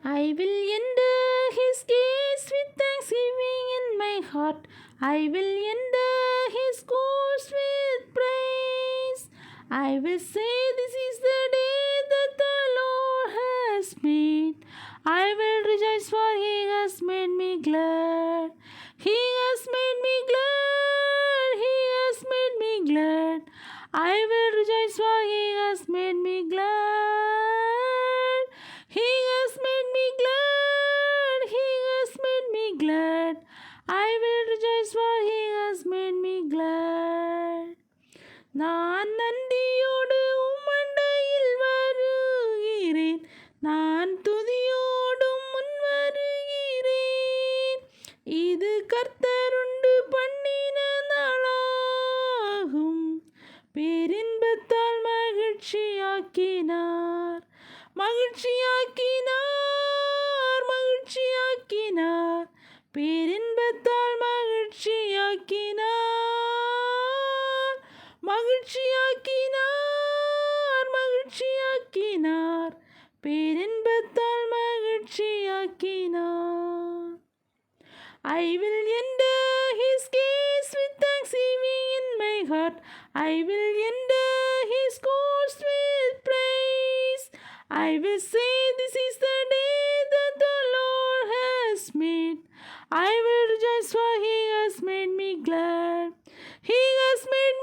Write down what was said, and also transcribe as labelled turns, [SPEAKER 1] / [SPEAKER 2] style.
[SPEAKER 1] I will enter his gates with thanksgiving in my heart. I will enter his courts with praise. I will say, this is the day that the Lord has made. I will rejoice, for he has made me glad. He has made me glad. He has made me glad. I will rejoice, for he has made me glad. He has made me glad. He has made me glad. I will rejoice, for he has made me glad. நான் நன்றியோடு உம்மண்டையில் வருகிறேன். நான் துதியோடும் முன் வருகிறேன். இது கர்த்தருண்டு பண்ணின நாளாகும். பேரின்பத்தால் மகிழ்ச்சியாக்கினார். மகிழ்ச்சியாக்கினார். மகிழ்ச்சியாக்கினார். பேரின்பத்தால் மகிழ்ச்சியாக்கினார். மகிழ்ச்சியாக்கினார். மகிழ்ச்சியாக்கினார். பேரின்பத்தால் மகிழ்ச்சியாக்கினார். I will enter his gates with thanksgiving in my heart. I will enter his courts with praise. I will say, this is the day that the Lord has made. I will rejoice, for he has made me glad. He has made